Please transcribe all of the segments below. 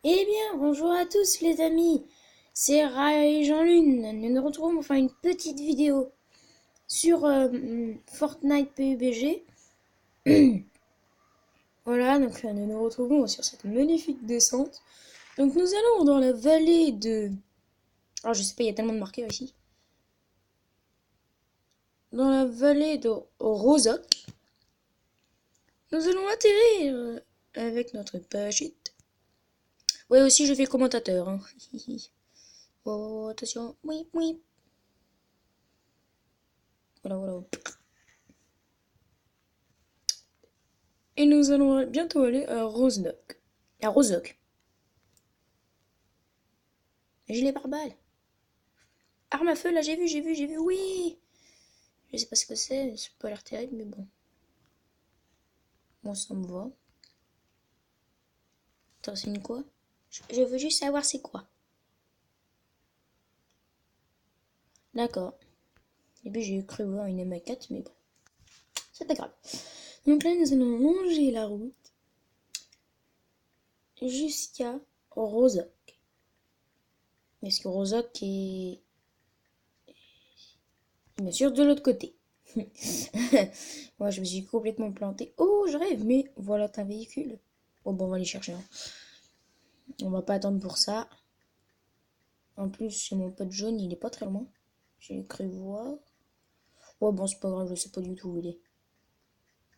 Eh bien, bonjour à tous les amis, c'est Rai et Jean-Lune. Nous nous retrouvons pour faire une petite vidéo sur Fortnite PUBG. Voilà, donc là, nous nous retrouvons sur cette magnifique descente. Donc nous allons dans la vallée de... Oh, je sais pas, il y a tellement de marqueurs ici. Dans la vallée de Rozok. Nous allons atterrir avec notre parachute. Ouais, aussi je fais commentateur. Hein. Oh, attention. Oui, oui. Voilà, voilà. Et nous allons bientôt aller à Rosenok. À Rozok. Gilet pare-balles. Arme à feu, là, j'ai vu, oui. Je sais pas ce que c'est pas l'air terrible, mais bon. Moi, ça me va. Attends, c'est une quoi? Je veux juste savoir c'est quoi. D'accord. Et puis j'ai cru voir une M4, mais bon. C'est pas grave. Donc là, nous allons longer la route jusqu'à Rozok. Parce que Rozok est... bien sûr de l'autre côté. Moi, je me suis complètement planté. Oh, je rêve, mais voilà un véhicule. Oh, bon, on va aller chercher. Hein. On va pas attendre pour ça. En plus, c'est mon pote jaune, il est pas très loin. J'ai cru voir. Oh, bon, c'est pas grave, je sais pas du tout où il est.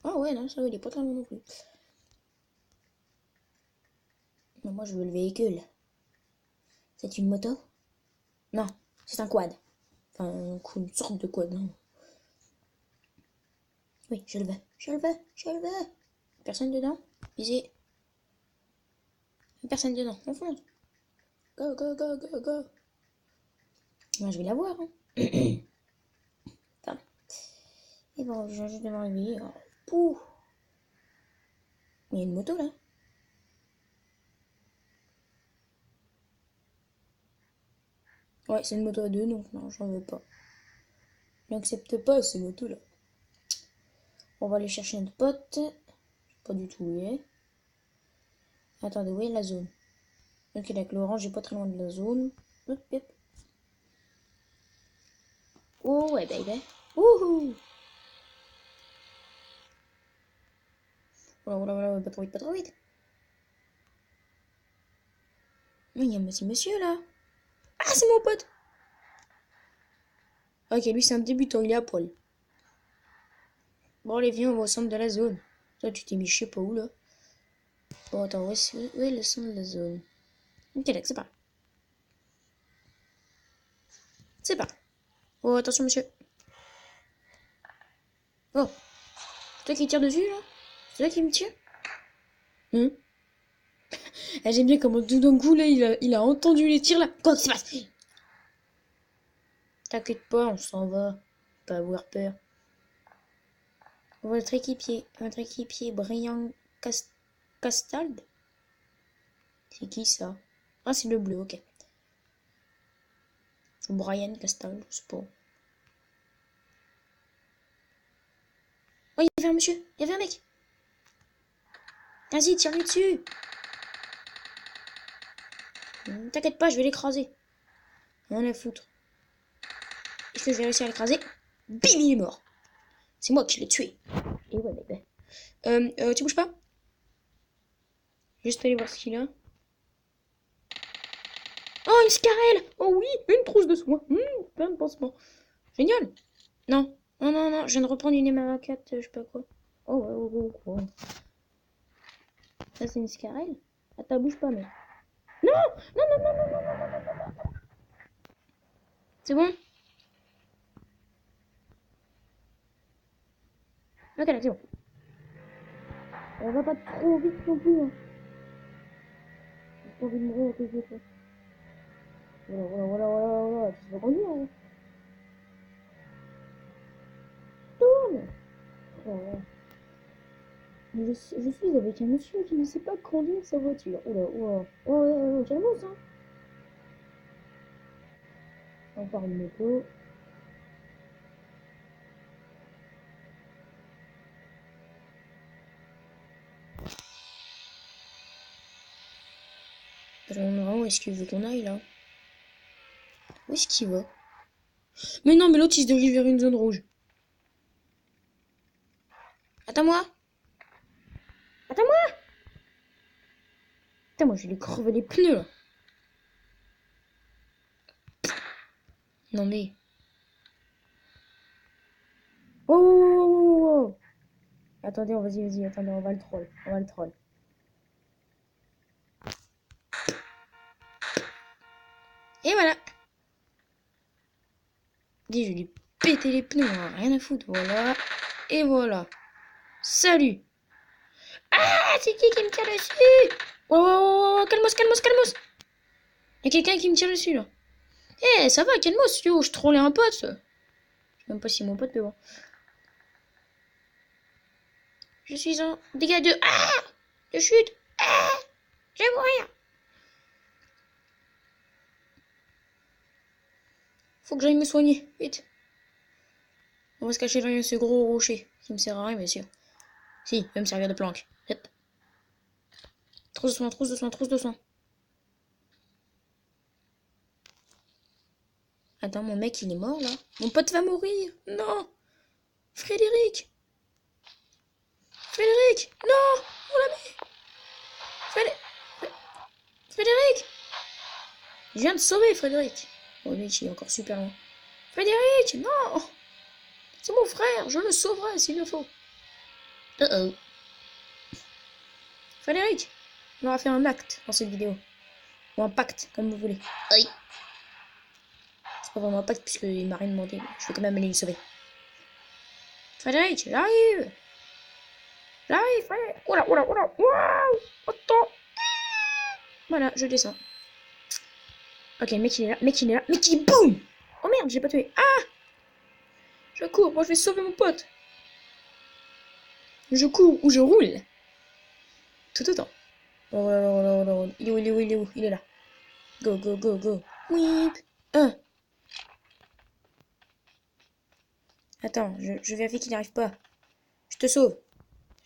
Ah ouais, non, ça va, il est pas très loin non plus. Mais moi, je veux le véhicule. C'est une moto? Non, c'est un quad. Enfin, une sorte de quad. Non. Oui, je le veux. Je le veux. Je le veux. Personne dedans? Ici. Personne dedans. On fonce. Go, go, go, go, go. Moi, je vais la voir. Hein. Attends. Et bon, je vais devant lui. Pouh. Il y a une moto là. Ouais, c'est une moto à deux, donc non, j'en veux pas. N'accepte pas ces motos là. On va aller chercher notre pote. Je sais pas du tout où il est. Attendez, où est la zone? Ok, avec l'orange, j'ai pas très loin de la zone. Hop, hop. Oh ouais, baby. Wouhou! Voilà, voilà, voilà, pas trop vite, pas trop vite. Il y a un petit monsieur là. Ah, c'est mon pote! Ok, lui c'est un débutant, il est à poil. Bon, allez, viens, on va au centre de la zone. Toi, tu t'es mis je sais pas où là. Bon, attends, où est le centre de la zone? Ok, d'accord, c'est pas. C'est pas. Oh, attention, monsieur. Oh, c'est toi qui tire dessus là? C'est toi qui me tire? Hein? Ah, j'aime bien comment tout d'un coup là, il a entendu les tirs là. Quoi qui se passe? T'inquiète pas, on s'en va. Pas avoir peur. Votre équipier Brian Castald? C'est qui ça? Ah, c'est le bleu, ok. Ou Brian Castald, je sais pas. Oh, il y avait un monsieur, il y avait un mec. Vas-y, tire-lui dessus. T'inquiète pas, je vais l'écraser. On a foutre. Est-ce que je vais réussir à l'écraser? Bim, il est mort. C'est moi qui l'ai tué. Et ouais, bébé. Tu bouges pas? Juste aller voir ce qu'il a. Oh, une scarelle! Oh oui, une trousse de soins. Plein de pansements. Génial! Non, non, non, non, je viens de reprendre une MA4, je sais pas quoi. Oh, ouais, oh, oh, oh. Ça, c'est une scarelle? Attends, bouge pas, mais. Non! Non, non, non, non, non, non, non, non, non. C'est bon? Ok, là, c'est bon. On va pas trop vite non plus, hein. J'ai pas envie de mourir à cause de toi. Voilà, voilà, voilà, voilà, voilà. Tu vas conduire, hein. Tourne! Oh, ouais. Je suis avec un monsieur qui ne sait pas conduire sa voiture. Oula, oula. Oh, ouais, ouais, calme-toi, ça. Encore une moto. Où est-ce qu'il veut qu'on aille, là? Où est-ce qu'il va? Mais non, mais l'autre, il se dirige vers une zone rouge. Attends-moi! Attends-moi! Putain, moi, je vais lui crever les pneus, là. Non, mais... Oh, oh, oh, oh. Attendez, vas-y, attendez, on va le troll. On va le troll. Et voilà! Dis, je vais lui péter les pneus, hein, rien à foutre, voilà. Et voilà. Salut! Ah, c'est qui me tire dessus? Oh, oh, oh, calmos, calmos, calmos! Y'a quelqu'un qui me tire dessus, là. Eh, ça va, calmos, yo, je trollais un pote. Je sais même pas si mon pote peut voir. Je suis en dégâts de... Ah! De chute! Ah! Je vais mourir! Faut que j'aille me soigner, vite. On va se cacher derrière ce gros rocher, qui me sert à rien, bien sûr. Si, il va me servir de planque. Hop. Trousse de soin, trousse de soin, trousse de soin. Attends, mon mec, il est mort, là. Mon pote va mourir. Non! Frédéric! Frédéric! Non! On l'a mis! Frédéric! Je viens de sauver Frédéric. Oh, lui, il est encore super loin. Frédéric! Non! C'est mon frère, je le sauverai s'il le faut. Oh. Frédéric! On aura fait un acte dans cette vidéo. Ou un pacte, comme vous voulez. Aïe! C'est pas vraiment un pacte puisqu'il m'a rien demandé. Je vais quand même aller le sauver. Frédéric, j'arrive! J'arrive, Frédéric! Oula! Waouh! Attends! Voilà, je descends. Ok, le mec il est là, mec il boum! Oh merde, j'ai pas tué. Ah! Je cours, moi je vais sauver mon pote. Je cours ou je roule. Tout autant. Oh là là là là là. Il est où? Il est là. Go, go, go, go. Whip. Attends, je vérifie qu'il n'y arrive pas. Je te sauve.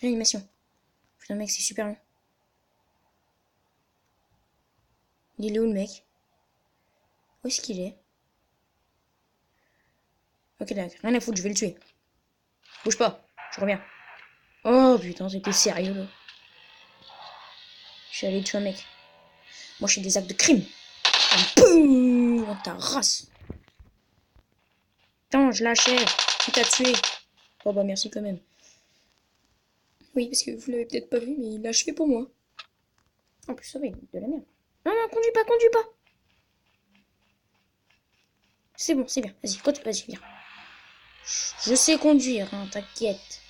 Réanimation. Putain, mec, c'est super long. Il est où le mec? Où est-ce qu'il est? Ok, d'accord. Rien à foutre, je vais le tuer. Bouge pas. Je reviens. Oh putain, c'était sérieux là. Je suis allé tuer un mec. Moi, je fais des actes de crime. Boum! Dans ta race. Attends, je l'achève. Qui t'a tué? Oh bah merci quand même. Oui, parce que vous l'avez peut-être pas vu, mais il l'a achevé pour moi. En plus, ça va, il de la merde. Non, non, conduis pas. C'est bon, c'est bien. Vas-y, viens. Je sais conduire, hein, t'inquiète.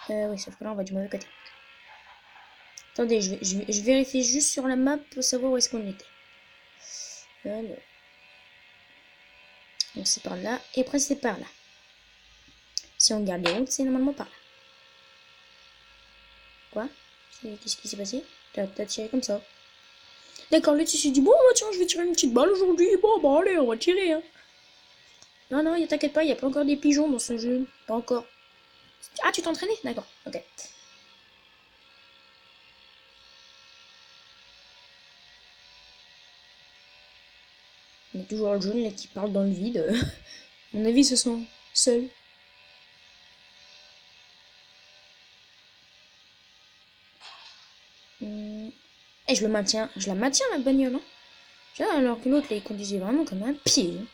Oui, sauf que là, on va du mauvais côté. Attendez, je vérifie juste sur la map pour savoir où est-ce qu'on était. Alors. Donc c'est par là, et après c'est par là. Si on regarde les routes, c'est normalement par là. Quoi? Qu'est-ce qui s'est passé? T'as tiré comme ça. D'accord, là tu t'es dit, bon, bah, tiens, je vais tirer une petite balle aujourd'hui. Bon, bah allez, on va tirer. Hein. Non, t'inquiète pas, il n'y a pas encore des pigeons dans ce jeu. Pas encore. Ah, tu t'entraînais? D'accord, ok. Il y a toujours le jaune là qui parle dans le vide. À mon avis, ce sont seuls. Et je la maintiens la bagnole. Hein. Alors que l'autre là, il conduisait vraiment comme un pied. Hein.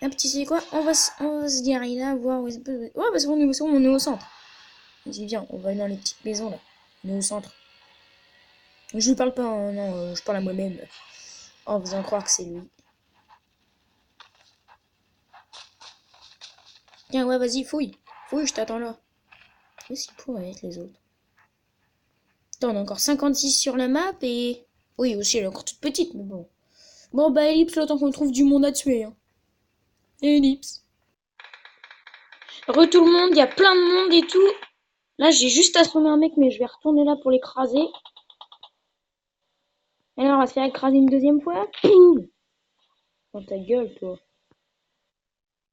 Un petit, c'est quoi? On va se garer là, voir où est-ce que... Ouais, parce qu'on est au centre. Vas-y, viens, on va aller dans les petites maisons là. On est au centre. Je lui parle pas, hein, non, je parle à moi-même. En faisant croire que c'est lui. Tiens, ouais, vas-y, fouille. Fouille, je t'attends là. Qu'est-ce qu'il pourrait être les autres? Attends, on a encore 56 sur la map et... Oui, aussi, elle est encore toute petite, mais bon. Bon, bah, Ellipse, le temps qu'on trouve du monde à tuer. Hein. Ellipse. Re tout le monde, il y a plein de monde et tout. Là, j'ai juste assommé un mec, mais je vais retourner là pour l'écraser. Et là, on va se faire écraser une deuxième fois. Poum! Dans ta gueule, toi.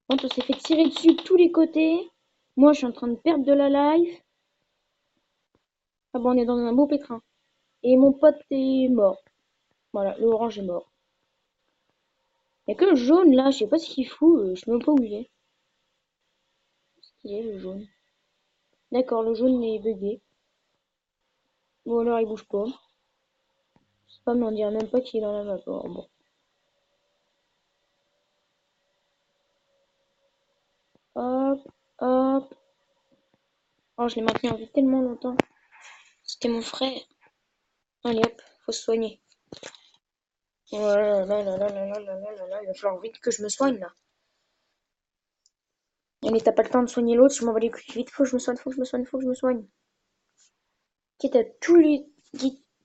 On s'est fait tirer dessus de tous les côtés. Moi, je suis en train de perdre de la life. Ah bon, on est dans un beau pétrin. Et mon pote est mort. Voilà, le orange est mort. Il n'y a que le jaune là, je sais pas ce qu'il fout, je sais même pas où il est. Il est le jaune. D'accord, le jaune est bugué. Ou alors il bouge pas. Je sais pas, mais on dirait même pas qu'il est dans la map. Alors, bon. Hop, hop. Oh, je l'ai maintenu en vie tellement longtemps. C'était mon frère. Allez hop, faut se soigner. Oh là là là là là là là là là là, il va falloir vite que je me soigne là. Allez, t'as pas le temps de soigner l'autre, je m'en bats les couilles. Vite, faut que je me soigne, faut que je me soigne, faut que je me soigne. Quitte à tous les.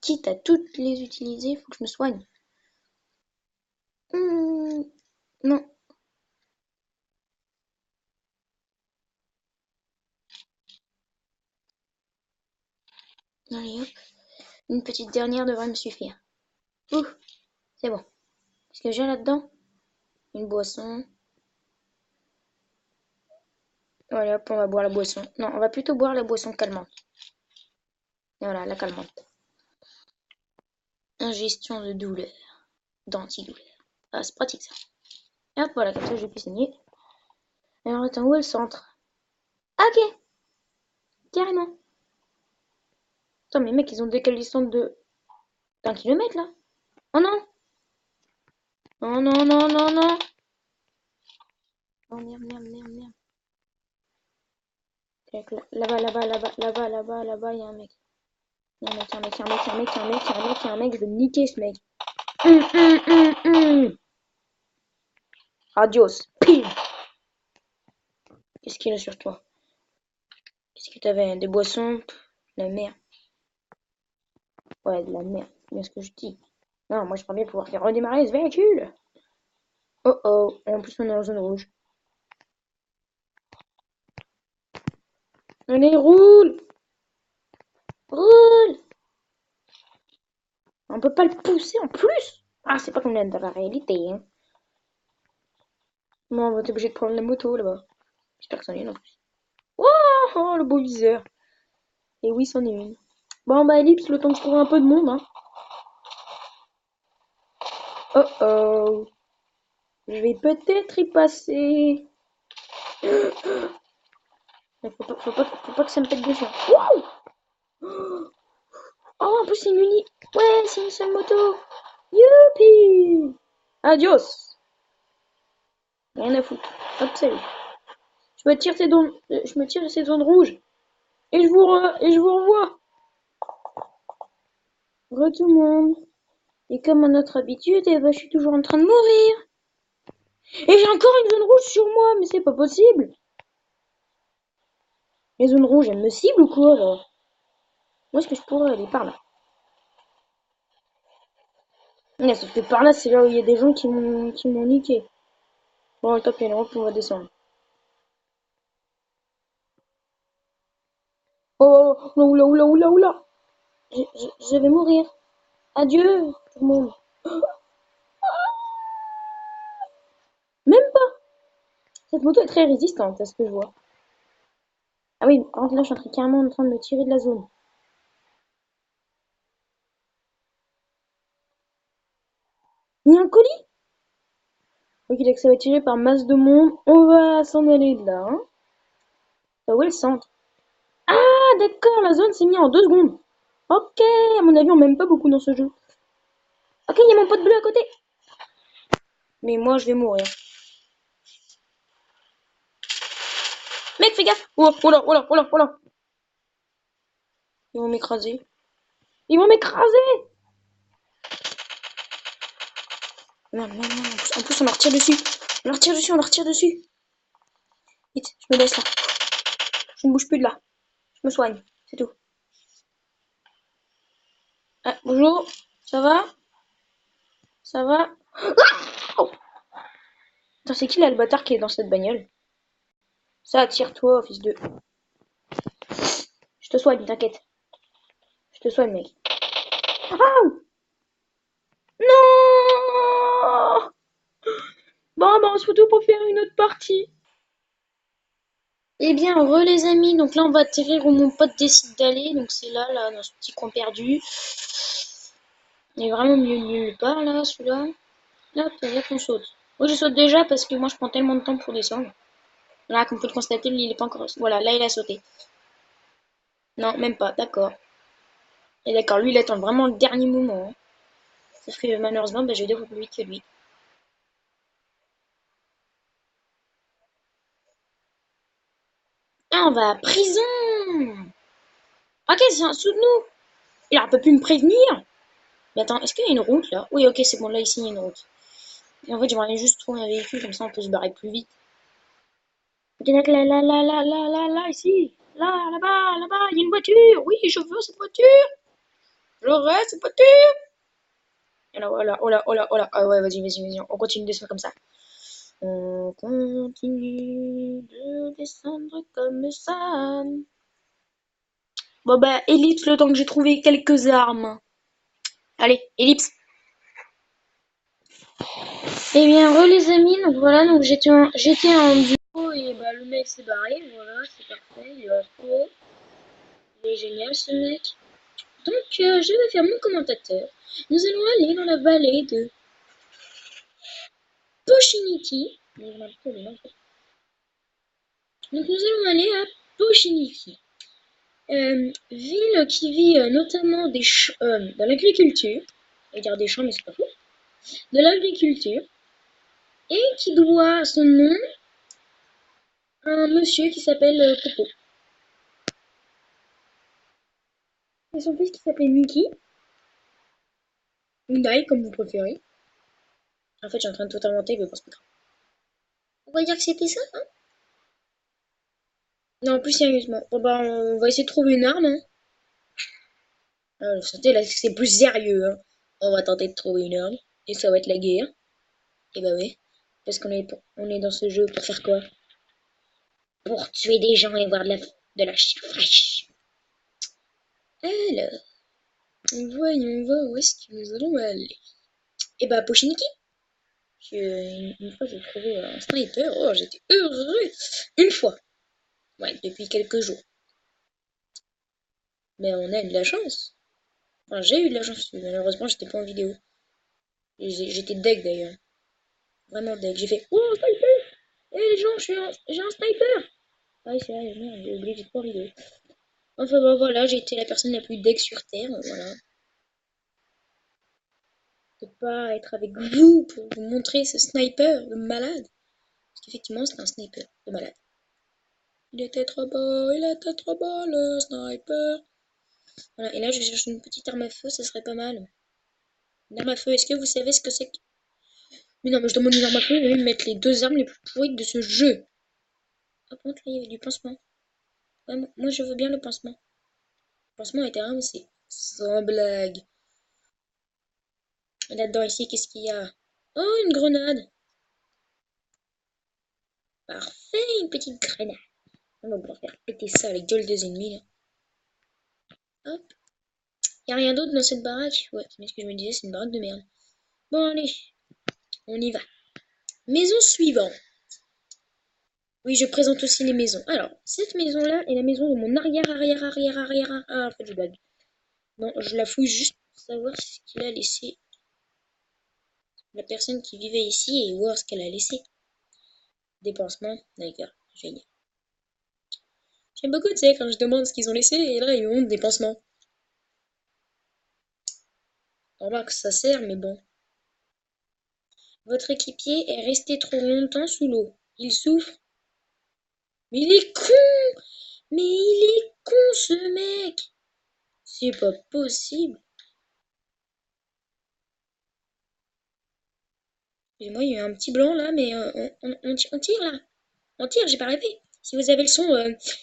Quitte à toutes les utiliser, faut que je me soigne. Non. Allez hop. Une petite dernière devrait me suffire. Ouh, c'est bon. Qu'est-ce que j'ai là-dedans? Une boisson. Allez hop, on va boire la boisson. Non, on va plutôt boire la boisson calmante. Voilà, la calmante. Ingestion de douleur. D'antidouleur. Ah, c'est pratique ça. Et hop, voilà, comme ça je vais plus saigner. Alors attends, où est le centre? Ah, ok, carrément. Attends, mais mec, ils ont décalé le centre de d'un kilomètre là. Oh non! Oh non, non, non, non! Oh merde, merde, merde, merde. Là-bas, là-bas, là-bas, là-bas, là-bas, là-bas, il y a un mec. Il y a un mec, il y a un mec, il y a un mec, il y a un mec, il y a un mec, il y a un mec, il y a un mec, je vais niquer ce mec. Adios. Pim. Qu'est-ce qu'il a sur toi? Qu'est-ce que t'avais? Des boissons? De la merde. Ouais, de la merde. C'est bien ce que je dis. Non, moi je pourrais bien pouvoir faire redémarrer ce véhicule. Oh oh. En plus, on est en zone rouge. Allez, roule! Roule! On peut pas le pousser en plus! Ah, c'est pas comme dans la réalité, hein. Non, on va être obligé de prendre la moto là-bas. J'espère que c'en est une en plus. Oh, oh, le beau viseur. Et oui, c'en est une. Bon, bah, ellipse, le temps que je trouve un peu de monde, hein. Oh oh. Je vais peut-être y passer. Mais faut pas que ça me pète dessus. Wow. Oh, en plus, c'est une unique. Ouais, c'est une seule moto. Youpi! Adios! Rien à foutre. Hop, salut. Je me tire de ces zones rouges. Et je vous revois. Re tout le monde. Et comme à notre habitude, eh ben, je suis toujours en train de mourir. Et j'ai encore une zone rouge sur moi, mais c'est pas possible. Les zones rouges, elles me ciblent ou quoi, là? Où est-ce que je pourrais aller? Par là. Ouais, sauf que par là, c'est là où il y a des gens qui m'ont niqué. Bon, top, il y a une route, on va descendre. Oh, oula, oula, oula, oula, oula. Je vais mourir. Adieu, tout le monde. Même pas. Cette moto est très résistante, à ce que je vois. Ah oui, par contre, là, je suis carrément en train de me tirer de la zone. Il y a un colis? Ok, donc ça va être tiré par masse de monde. On va s'en aller de là, hein. Où est le centre? Ah, d'accord, la zone s'est mise en 2 secondes. Ok, à mon avis, on m'aime pas beaucoup dans ce jeu. Ok, il y a mon pote bleu à côté. Mais moi, je vais mourir. Mec, fais gaffe. Oh, oh là, oh là, oh là, oh là. Ils vont m'écraser. Ils vont m'écraser. Non, non, non. En plus, on leur tire dessus. On leur tire dessus, on leur tire dessus. Vite, je me baisse là. Je ne bouge plus de là. Je me soigne. C'est tout. Ah, bonjour. Ça va? Ça va? Oh. Attends, c'est qui là le bâtard qui est dans cette bagnole? Ça, attire-toi, fils de. Je te soigne, t'inquiète. Je te soigne, mec. Ah! Non! Bon, bah, on se retrouve pour faire une autre partie. Eh bien, re les amis, donc là on va atterrir où mon pote décide d'aller, donc c'est là, dans ce petit coin perdu. Il est vraiment mieux nulle part là, celui-là. Hop, là qu'on saute. Moi je saute déjà parce que moi je prends tellement de temps pour descendre. Là, comme vous pouvez le constater, il est pas encore. Voilà, là il a sauté. Non, même pas, d'accord. Et d'accord, lui il attend vraiment le dernier moment, hein. Sauf que malheureusement, bah, je vais devoir plus vite que lui. Ah, on va à prison! Ok, c'est un sous-de-nous! Il aurait pas pu me prévenir! Mais attends, est-ce qu'il y a une route là? Oui, ok, c'est bon, là ici il y a une route. Et en fait, j'aimerais juste trouver un véhicule, comme ça on peut se barrer plus vite. Ok, donc là, ici. Là, là-bas, là-bas, il y a une voiture. Oui, je veux cette voiture. J'aurai cette voiture. Et là, voilà, oh là, oh là, oh là. Ah ouais, vas-y. On continue de descendre comme ça. On continue de descendre comme ça. Bon bah, ellipse le temps que j'ai trouvé quelques armes. Allez, ellipse. Eh bien, re les amis, donc voilà, donc j'étais en duo et bah le mec s'est barré, voilà, c'est parfait, il est pro, il est génial ce mec. Donc je vais faire mon commentateur. Nous allons aller dans la vallée de Pochiniki. Donc nous allons aller à Pochiniki, ville qui vit notamment de l'agriculture, je vais dire des champs mais c'est pas faux, de l'agriculture, et qui doit son nom à un monsieur qui s'appelle Popo. Et son fils qui s'appelle Mickey, ou Dai comme vous préférez. En fait, je suis en train de tout inventer, mais bon, c'est pas grave. On va dire que c'était ça, hein. Non, plus sérieusement. Bon bah, on va essayer de trouver une arme, hein. Santé, là, c'est plus sérieux, hein. On va tenter de trouver une arme, et ça va être la guerre. Et bah oui. Parce on est dans ce jeu pour faire quoi? Pour tuer des gens et voir de la chair fraîche. Alors, voyons voir où est-ce que nous allons aller. Et bah, Pochiniki. Une fois, j'ai trouvé un sniper. Oh, j'étais heureux. Une fois. Ouais, depuis quelques jours. Mais on a eu de la chance. Enfin, j'ai eu de la chance. Malheureusement, j'étais pas en vidéo. J'étais deg d'ailleurs. Vraiment deg. J'ai fait oh, sniper! Eh les gens, j'ai un sniper! Ah oui, c'est vrai, merde, j'ai oublié, j'ai pas en vidéo. Enfin, bon, voilà, j'ai été la personne la plus deg sur Terre. Voilà. De pas être avec vous pour vous montrer ce sniper de malade. Parce qu'effectivement, c'est un sniper de malade. Il était trop beau le sniper. Voilà, et là, je cherche une petite arme à feu, ça serait pas mal. Une arme à feu, est-ce que vous savez ce que c'est que... Mais non, mais je demande une arme à feu, et me mettre les deux armes les plus pourries de ce jeu. Ah, par contre, là, il y avait du pansement. Ouais, moi, je veux bien le pansement. Le pansement était ramassé. Sans blague. Et là-dedans, ici, qu'est-ce qu'il y a? Oh, une grenade. Parfait, une petite grenade. On va pouvoir faire péter ça à la gueule des ennemis, là. Hop. Y a rien d'autre dans cette baraque? Ouais, c'est ce que je me disais, c'est une baraque de merde. Bon, allez, on y va. Maison suivante. Oui, je présente aussi les maisons. Alors, cette maison-là est la maison de mon arrière. Ah, en fait, je blague. Non, je la fouille juste pour savoir ce qu'il a laissé la personne qui vivait ici et voir ce qu'elle a laissé. Dépassement, d'accord, génial. J'aime beaucoup, tu sais, quand je demande ce qu'ils ont laissé et là, ils me montrent des pansements. Remarque, ça sert, mais bon. Votre équipier est resté trop longtemps sous l'eau. Il souffre. Mais il est con! Mais il est con, ce mec! C'est pas possible. Excusez-moi, il y a un petit blanc là, mais on tire là. On tire, j'ai pas rêvé. Si vous avez le son,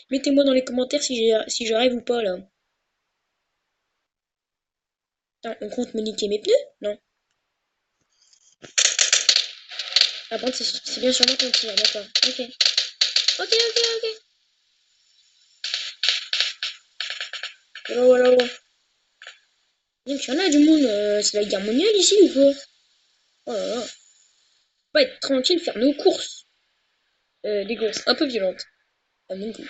mettez-moi dans les commentaires si je rêve ou pas là. Attends, on compte me niquer mes pneus? Non. Ah bon, c'est bien sur moi qu'on tire, d'accord. Ok. Ok. Voilà. Donc il y en a du monde, c'est la guerre mondiale ici ou quoi? Oh là là. Pas être tranquille, faire nos courses. Des courses un peu violentes. À mon goût.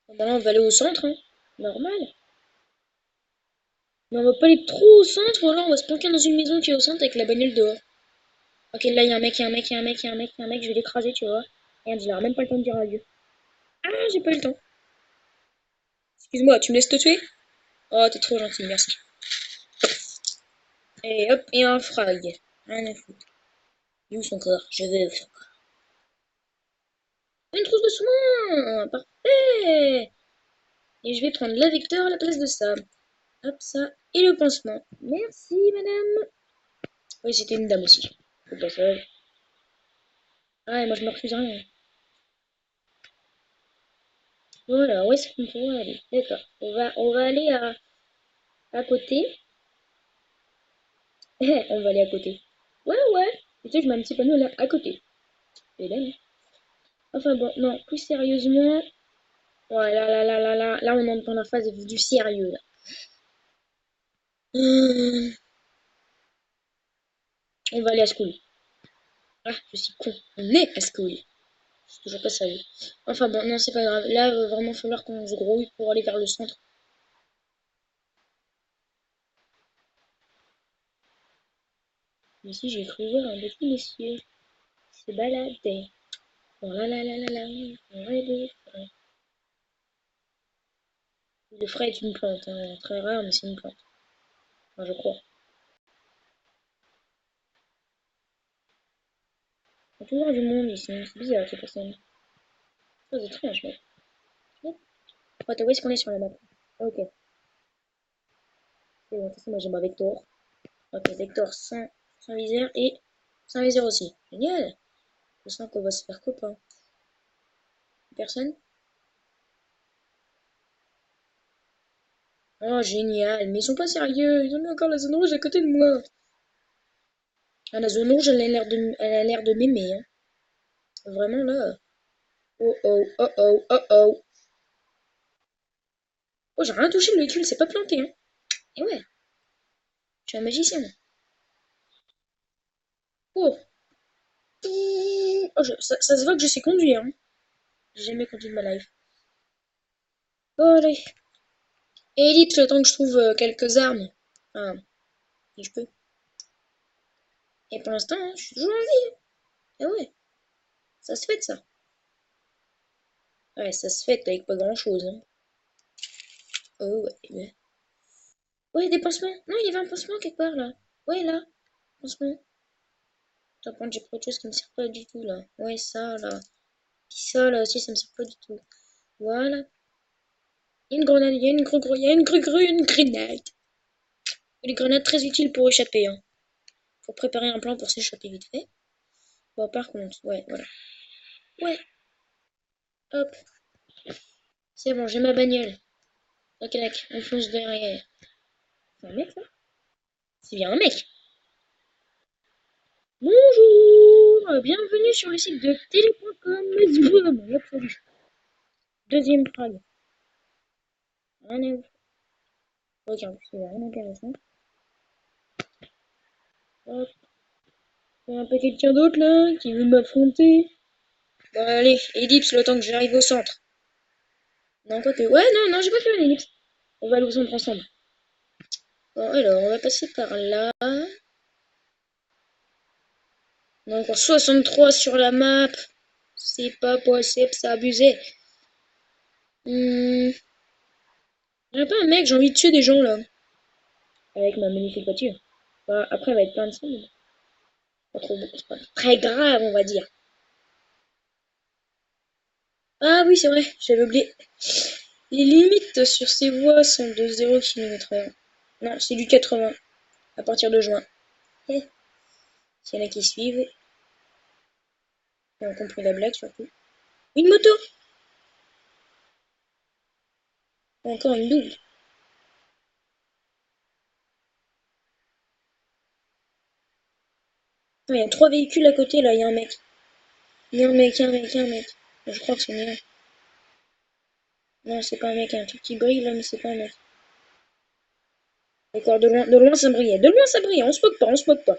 Bah là, on va aller au centre, hein. Normal. Mais on va pas aller trop au centre, ou alors on va se planquer dans une maison qui est au centre avec la bagnole dehors. Ok, là, il y a un mec, il y a un mec, il y a un mec, il y a un mec, il y a un mec, je vais l'écraser, tu vois. Regarde, il aura même pas le temps de dire adieu. Ah, j'ai pas eu le temps. Excuse-moi, tu me laisses te tuer? Oh, t'es trop gentil, merci. Et hop, et un frag. Rien à foutre. Il est où son corps? Je veux son corps. Une trousse de soins! Parfait! Et je vais prendre la Vecteur à la place de ça. Hop, ça. Et le pansement. Merci, madame. Oui, c'était une dame aussi. Au passage. Ah, et moi, je me refuse rien. Voilà, où est-ce qu'on pourrait aller? D'accord. On va aller à côté. On va aller à côté. Ouais, ouais. Tu sais, je mets un petit panneau là, à côté. Et là, non. Enfin bon, non, plus sérieusement. Ouais, là, on entre dans la phase du sérieux, là. Hum, on va aller à school. Ah, je suis con. On est à school. C'est toujours pas sérieux. Enfin bon, non, c'est pas grave. Là, il va vraiment falloir qu'on se grouille pour aller vers le centre. Mais si, j'ai cru voir un petit monsieur qui se baladait. Oh là là là là là, ouais, des frais. Le frais est une plante, hein, très rare, mais c'est une plante. Enfin, je crois. Il y a toujours du monde ici, c'est bizarre ces personnes. Très étrange, mec. Attends, où est-ce qu'on est sur la map? Ok, c'est bon, de toute façon, moi j'ai ma Vector. Ok, Vector sans viseur et sans viseur aussi. Génial! Je sens qu'on va se faire copain. Personne? Oh, génial! Mais ils sont pas sérieux, ils ont mis encore la zone rouge à côté de moi. Ah, la zone rouge, elle a l'air de m'aimer, hein. Vraiment là. Oh oh, oh oh, oh oh. Oh, j'ai rien touché, le véhicule s'est pas planté, hein. Et ouais, je suis un magicien. Oh, oh ça se voit que je sais conduire, hein. J'ai jamais conduit de ma life. Oh, allez. Et ellipse, le temps que je trouve quelques armes. Enfin, si je peux. Et pour l'instant, hein, je suis toujours en vie. Ah ouais, ça se fait de ça. Ouais, ça se fait avec pas grand chose, hein. Oh ouais, ouais. Ouais, des pansements. Non, il y avait un pansement quelque part là. Ouais, là, pansement. Attends, par contre, j'ai pris autre chose qui me sert pas du tout là. Ouais, ça là. Puis ça là aussi, ça me sert pas du tout. Voilà. Il y a une grenade, il y a il y a une grenade. Une grenade très utile pour échapper, hein. Pour préparer un plan pour s'échapper vite fait. Bon, par contre, ouais, voilà. Ouais, hop. C'est bon, j'ai ma bagnole. Ok, tac, on fonce derrière. C'est un mec là? C'est bien un mec. Bonjour, bienvenue sur le site de télé.com. Boum, hop, salut. Deuxième frag. Rien à voir. Ok, en plus, il y a rien d'intéressant. Hop, il y a un peu quelqu'un d'autre là qui veut m'affronter. Bon, allez, ellipse le temps que j'arrive au centre. Non, quoi que. Ouais, non, non, j'ai pas fait une ellipse. On va aller au centre ensemble. Bon, alors, on va passer par là. On a encore 63 sur la map. C'est pas possible, c'est abusé. Hmm. J'ai pas un mec, j'ai envie de tuer des gens là. Avec ma magnifique voiture. Bah, après, elle va être plein de sang. Pas trop, c'est pas très grave, on va dire. Ah oui, c'est vrai, j'avais oublié. Les limites sur ces voies sont de 0 km/h. Non, c'est du 80 à partir de juin. Eh, s'il y en a qui suivent, qui ont compris la blague surtout. Une moto! Encore une double. Il y a trois véhicules à côté là, il y a un mec. Il y a un mec, il y a un mec, il y a un mec. Je crois que c'est mieux. Non, c'est pas un mec, il y a un truc qui brille là, mais c'est pas un mec. D'accord, de loin ça brillait. De loin ça brillait, on se moque pas, on se moque pas.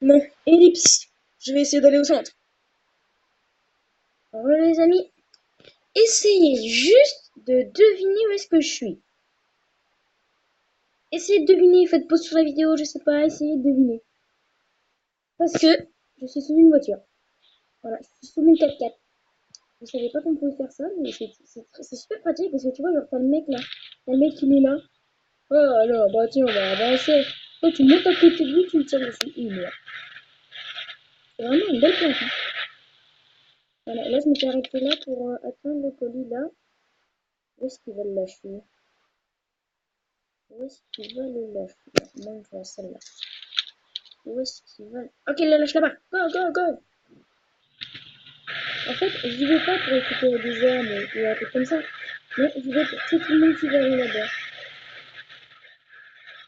Non, ellipse. Je vais essayer d'aller au centre. Alors les amis, essayez juste de deviner où est-ce que je suis. Essayez de deviner, faites pause sur la vidéo, je sais pas, essayez de deviner. Parce que je suis sous une voiture. Voilà, je suis sous une 4x4. Je savais pas qu'on pouvait faire ça, mais c'est super pratique parce que tu vois, genre, t'as le mec là. T'as le mec, il est là. Oh, alors, bah tiens, on va avancer. Toi, tu montes à côté de lui, tu le tires dessus, il meurt. C'est vraiment une belle planche, hein. Voilà, là, je m'étais arrêtée là pour atteindre le colis là. Où est-ce qu'il va le lâcher? Où est-ce qu'il va le lâcher? Non, je vois celle-là. Où est-ce qu'il va? Ok, il le lâche là-bas. Go, go, go! En fait, j'y vais pas pour récupérer des armes ou un truc comme ça. Mais j'y vais pour tuer tout le monde qui va aller là-bas.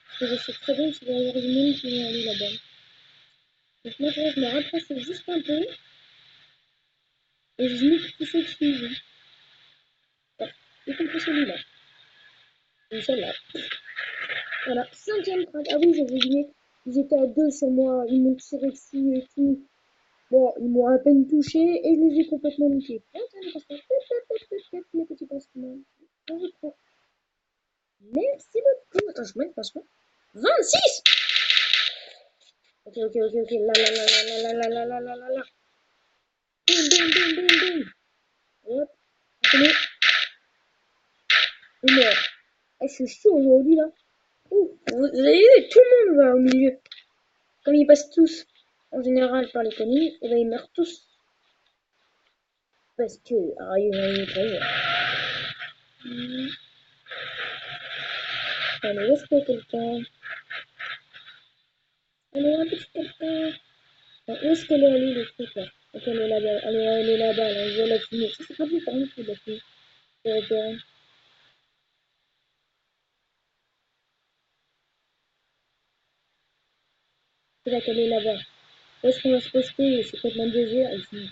Parce que je sais très bien qu'il va y avoir du monde qui va aller là-bas. Donc maintenant, je me rapproche juste un peu et je nique tous ceux qui suivent. Voilà, y compris celui-là. Et celle-là. Voilà, cinquième track. Ah oui, j'avais oublié. Ils étaient à deux sur moi, ils m'ont tiré dessus et tout. Bon, ils m'ont à peine touché et je les ai complètement niqués. Oh, tiens, le passe-passe. Mes petits pansements. Je vous prends. Merci beaucoup. Attends, je mets le pansement. 26. Ok, ok, ok, ok. Là, là, là, là, là, là, là, là, là, là, là. Bim, bim, bim, bim, bim. Hop. Tenez. Il meurt. Eh, je suis chaud aujourd'hui, là. Ouh, vous avez vu, tout le monde va au milieu. Comme ils passent tous, en général, par les connus, et ben ils meurent tous. Parce que, rien, rien, rien. Allez, où est-ce qu'il y a quelqu'un? Allez, un petit quelqu'un. Où est-ce qu'elle est allée, le truc, là? Ok, elle est là-bas, elle est là-bas, là, je vois la fumée. Ça, c'est pas du temps, c'est de la fumée. C'est repéré. C'est là qu'elle est là-bas. Où est-ce qu'on va se poster? C'est complètement désert, ici.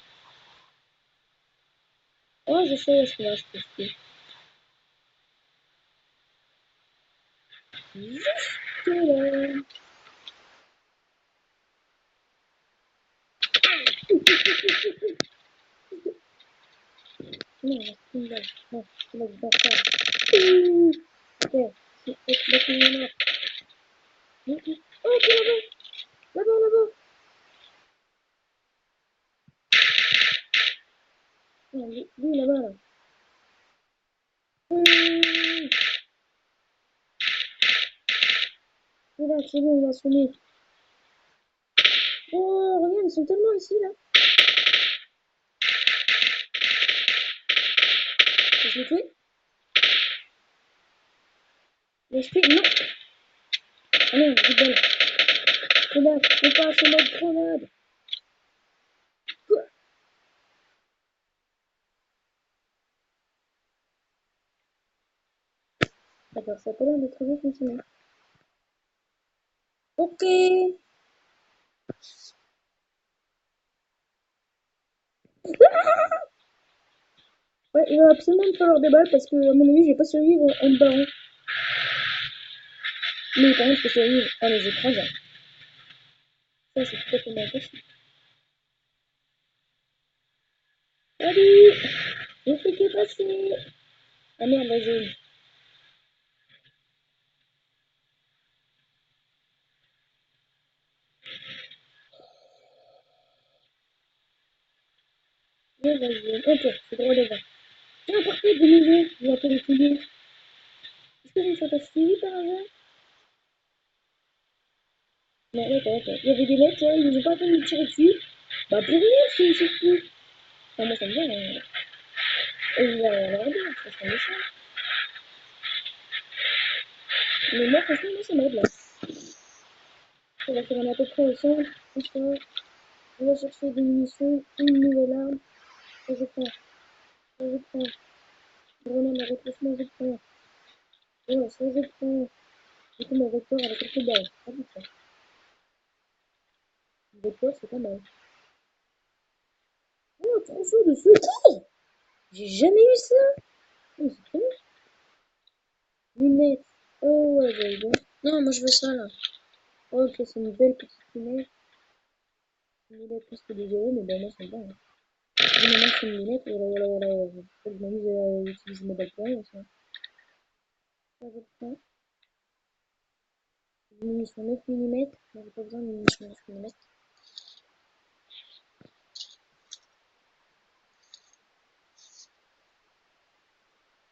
Oh, je sais où est-ce qu'on va se poster. Juste là. Non, c'est là. Non, c'est là que je dois faire. Ok, c'est là qu'il est là. Oh, ok, là-bas, là-bas, là-bas. Non, lui, là-bas, là. Hum, c'est là, c'est bon, il a sonné. Oh, regarde, ils sont tellement ici, là. Je l'ai tué? Je l'ai tué? Non. Ah non, vite balle. Grenade, on passe en mode grenade. Quoi? D'accord, ça a pas l'air de très bien fonctionner. Ok. Ouais, il va absolument me falloir des balles parce que, à mon avis, je vais pas survivre en me barrant. Mais par contre, je peux survivre en les écrasant. Ça, c'est tout à fait impossible. Salut! Le truc est passé! Ah merde, la zone. Ouais, la zone. Ok, c'est drôle les gars. Ah, parfait, de nouveau, je vais appeler les couillons. Est-ce que je me suis passé par hasard? Non, d'accord, ok. Il y avait des mecs, là, ils nous ont pas fait nous tirer dessus. Bah, pour rien, c'est surtout. Enfin, moi, ça me vient, hein. Et je vais rien leur dire, ça serait méchant. Mais moi, franchement, moi, ça m'aide, là. On va faire un à peu près au centre, ensuite, on va chercher des munitions, une nouvelle arme, et je prends, et je prends. Grenade à retroussement, je prends. Ouais, ça, je prends. Du coup, mon vecteur avec quelques balles. Ah, putain. Le vecteur, c'est pas mal. Oh, trophée de secours! J'ai jamais eu ça! Oh, c'est trop bien. Lunettes. Oh, ouais, j'avais bien. Non, moi, je veux ça, là. Oh, ok, c'est une belle petite lunette. Une lettre plus que des zéros, mais bon, moi, ça me va. Hein. Du moment que c'est une lettre, voilà. Faut que je m'amuse à utiliser mes balles pour rien, ça. Ça, je le prends. Munition 9 mm. J'ai pas besoin de munition 9 mm.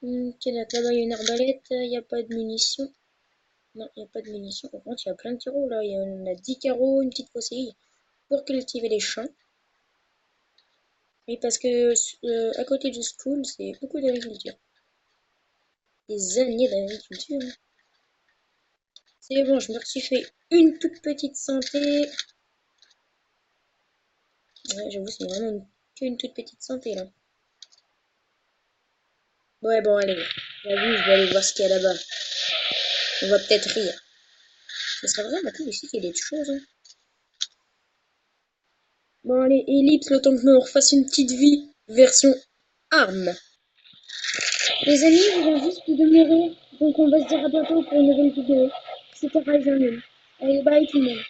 Ok, là-bas, il y a une arbalète. Il n'y a pas de munitions. Non, il n'y a pas de munitions. Par contre, il y a plein de carreaux là. Il y en a 10 carreaux, une petite faucille pour cultiver les champs. Oui, parce que à côté du school, c'est beaucoup d'agriculture. Des années d'agriculture. Hein. C'est bon, je me suis fait une toute petite santé. Ouais, j'avoue, c'est vraiment qu'une toute petite santé là. Ouais, bon, allez. J'avoue, je vais aller voir ce qu'il y a là-bas. On va peut-être rire. Ça serait vraiment cool ici qu'il y ait des choses. Hein. Bon, allez, ellipse, le temps que je me refasse une petite vie. Version arme. Les amis, je viens juste de mourir. Donc on va se dire à bientôt pour une nouvelle vidéo. C'était Ryzen. Allez, bye tout le monde.